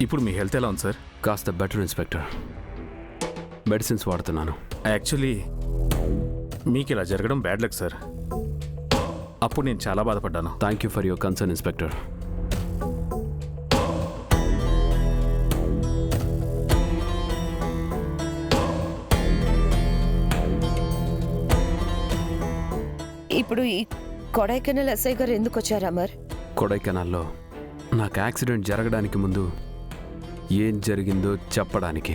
ఇప్పుడు మీ హెల్త్ ఎలా ఉంది సార్? కాస్త బెటర్ ఇన్స్పెక్టర్. మెడిసిన్స్ వాడుతున్నాను. యాక్చువల్లీ మీకు ఇలా జరగడం బ్యాడ్ లక్ సార్. అప్పుడు నేను చాలా బాధపడ్డాను. Thank you for your concern inspector. ఇప్పుడు ఈ కొడైకెనాల్ ఎస్ఐ గారు ఎందుకు వచ్చారు అమర్? కొడైకెనాల్లో నాకు యాక్సిడెంట్ జరగడానికి ముందు ఏం జరిగిందో చెప్పడానికి.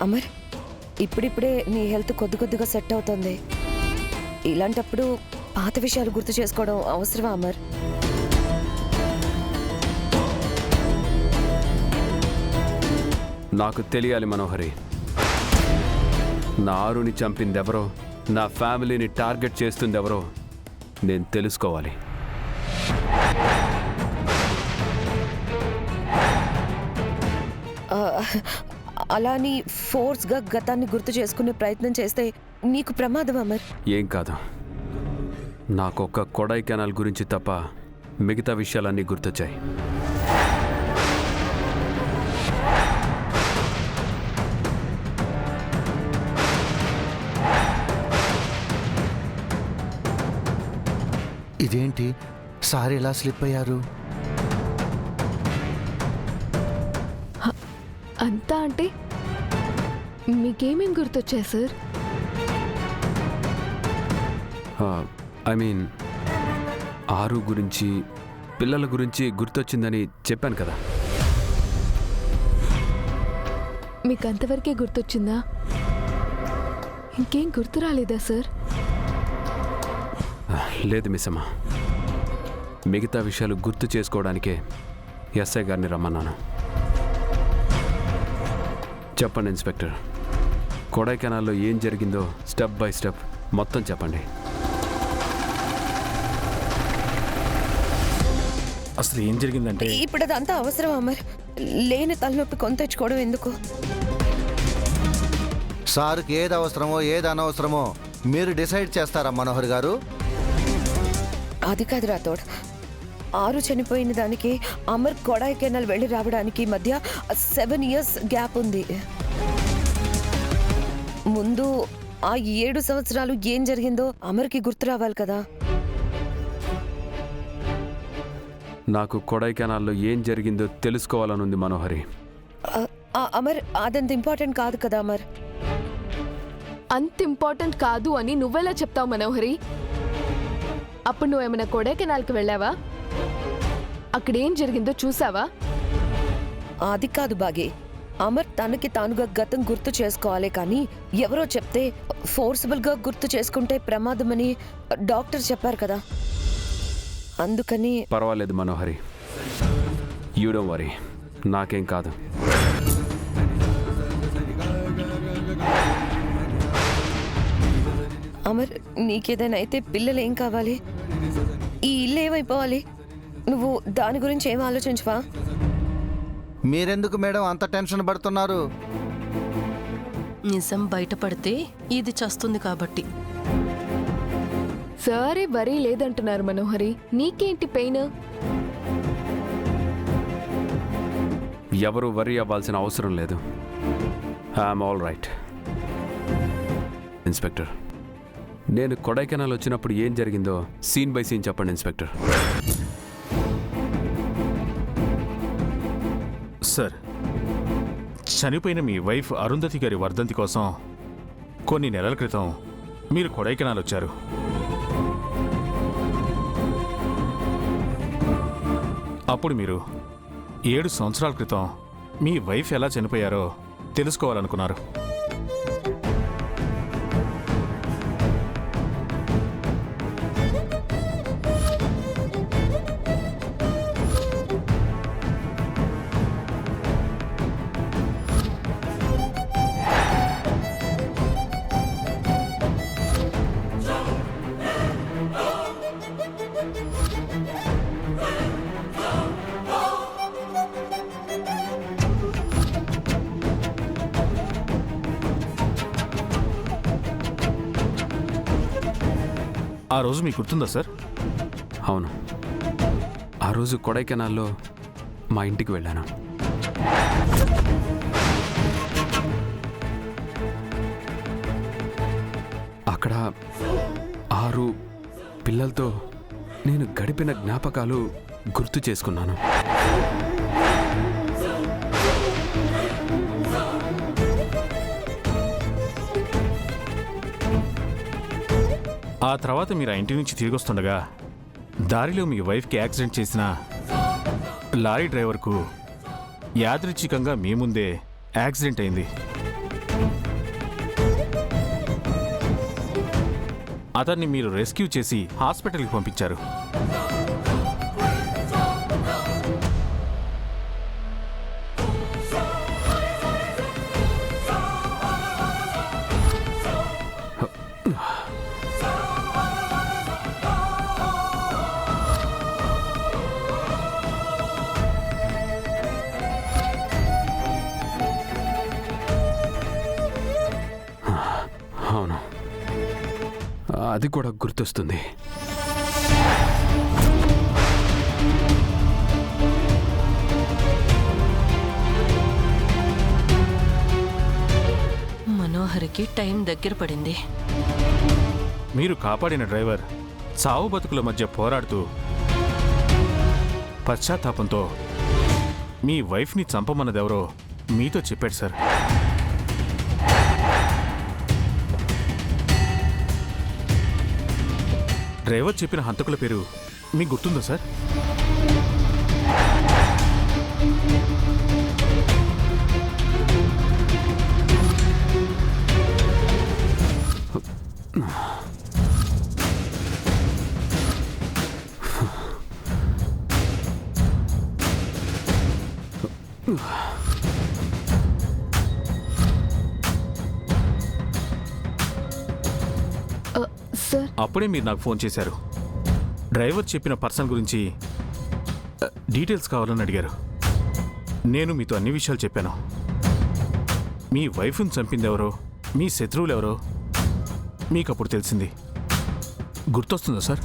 అమర్, ఇప్పుడిప్పుడే నీ హెల్త్ కొద్దిగా సెట్ అవుతుంది. ఇలాంటప్పుడు పాత విషయాలు గుర్తు చేసుకోవడం అవసరమా అమర్? నాకు తెలియాలి మనోహరి. నా ఆరుని చంపిందెవరో, నా ఫ్యామిలీని టార్గెట్ చేస్తుందెవరో నేను తెలుసుకోవాలి. అలా నీ ఫోర్స్గా గతాన్ని గుర్తు చేసుకునే ప్రయత్నం చేస్తే నీకు ప్రమాదం అమర్. ఏం కాదు, నాకొక్క కొడైకెనాల్ గురించి తప్ప మిగతా విషయాలన్నీ గుర్తొచ్చాయి. ఇదేంటి సార్ ఎలా స్లిప్ అయ్యారు? అంతా అంటే మీకేమేం గుర్తొచ్చాయి సార్? ఐ మీన్ ఆరు గురించి, పిల్లల గురించి గుర్తొచ్చిందని చెప్పాను కదా. మీకు అంతవరకే గుర్తొచ్చిందా? ఇంకేం గుర్తు రాలేదా సార్? లేదు మిస్సమ్మ, మిగతా విషయాలు గుర్తు చేసుకోవడానికే ఎస్ఐ గారిని రమ్మన్నాను. చెప్పండి ఇన్స్పెక్టర్, కొడైకెనాల్లో ఏం జరిగిందో స్టెప్ బై స్టెప్ మొత్తం చెప్పండి. అసలు ఏం జరిగిందంటే, ఇప్పుడు అదంతా అవసరం అమర్. లేని తలనొప్పి కొని తెచ్చుకోవడం ఎందుకు? సార్కి ఏది అవసరమో ఏది అనవసరమో మీరు డిసైడ్ చేస్తారా మనోహర్ గారు? అది కాదు రాథోడ్, ఆరు చనిపోయిన దానికి అమర్ కొడైకెనాల్ వెళ్ళి రావడానికి మధ్య 7 years గ్యాప్ ఉంది. ముందు ఆ 7 సంవత్సరాలు ఏం జరిగిందో అమర్కి గుర్తు రావాలి కదా. నాకు కొడైకెనాల్లో ఏం జరిగిందో తెలుసుకోవాలనుంది మనోహరి. అమర్, అదంత ఇంపార్టెంట్ కాదు కదా అమర్. అంత ఇంపార్టెంట్ కాదు అని నువ్వెలా చెప్తావు మనోహరి? అప్పుడు నువ్వేమైనా కొడైకెనాల్కి వెళ్ళావా? అక్కడేం జరిగిందో చూసావా? అది కాదు బాగి, అమర్ తనకి తానుగా గతం గుర్తు చేసుకోవాలి, కానీ ఎవరో చెప్తే ఫోర్సిబుల్గా గుర్తు చేసుకుంటే ప్రమాదమని డాక్టర్ చెప్పారు కదా, అందుకని. పర్వాలేదు మనోహరి, యూ డోంట్ వరీ, నాకేం కాదు. అమర్, నీకేదైనా అయితే పిల్లలు ఏం కావాలి? ఈ ఇల్లు ఏమైపోవాలి? నువ్వు దాని గురించి ఏం ఆలోచించవా? మీరెందుకు మేడం అంత టెన్షన్ పడుతున్నారు? నిజం బయటపడితే ఇది చస్తుంది కాబట్టి. సరే వరీ లేదంటున్నారు మనోహరి, నీకేంటి పెయిన్? ఎవరు వరీ అవ్వాల్సిన అవసరం లేదు. I'm all right. ఇన్స్పెక్టర్, నేను కొడైకెనాల్ వచ్చినప్పుడు ఏం జరిగిందో సీన్ బై సీన్ చెప్పండి ఇన్స్పెక్టర్. సార్, చనిపోయిన మీ వైఫ్ అరుంధతి గారి వర్ధంతి కోసం కొన్ని నెలల క్రితం మీరు కొడైకెనాల్ వచ్చారు. అప్పుడు మీరు 7 సంవత్సరాల క్రితం మీ వైఫ్ ఎలా చనిపోయారో తెలుసుకోవాలనుకున్నారు. ఆ రోజు మీకు గుర్తుందా సార్? అవును. రోజు కొడైకెనాల్లో మా ఇంటికి వెళ్ళాను. అక్కడ 6 పిల్లలతో నేను గడిపిన జ్ఞాపకాలు గుర్తు చేసుకున్నాను. ఆ తర్వాత మీరు ఆ ఇంటి నుంచి తిరిగి వస్తుండగా దారిలో మీ వైఫ్కి యాక్సిడెంట్ చేసిన లారీ డ్రైవర్కు యాదృచ్ఛికంగా మీ ముందే యాక్సిడెంట్ అయింది. అతన్ని మీరు రెస్క్యూ చేసి హాస్పిటల్కి పంపించారు. అవును, అది కూడా గుర్తొస్తుంది. మనోహరికి టైం దగ్గర పడింది. మీరు కాపాడిన డ్రైవర్ చావు బతుకుల మధ్య పోరాడుతూ పశ్చాత్తాపంతో మీ వైఫ్ని చంపమన్నదెవరో మీతో చెప్పాడు సార్. డ్రైవర్ చెప్పిన హంతకుల పేరు మీకు గుర్తుందా సార్? సార్, అప్పుడే మీరు నాకు ఫోన్ చేశారు. డ్రైవర్ చెప్పిన పర్సన్ గురించి డీటెయిల్స్ కావాలని అడిగారు. నేను మీతో అన్ని విషయాలు చెప్పాను. మీ వైఫ్ని చంపింది ఎవరో, మీ శత్రువులు ఎవరో మీకు అప్పుడు తెలిసింది. గుర్తొస్తుందా సార్?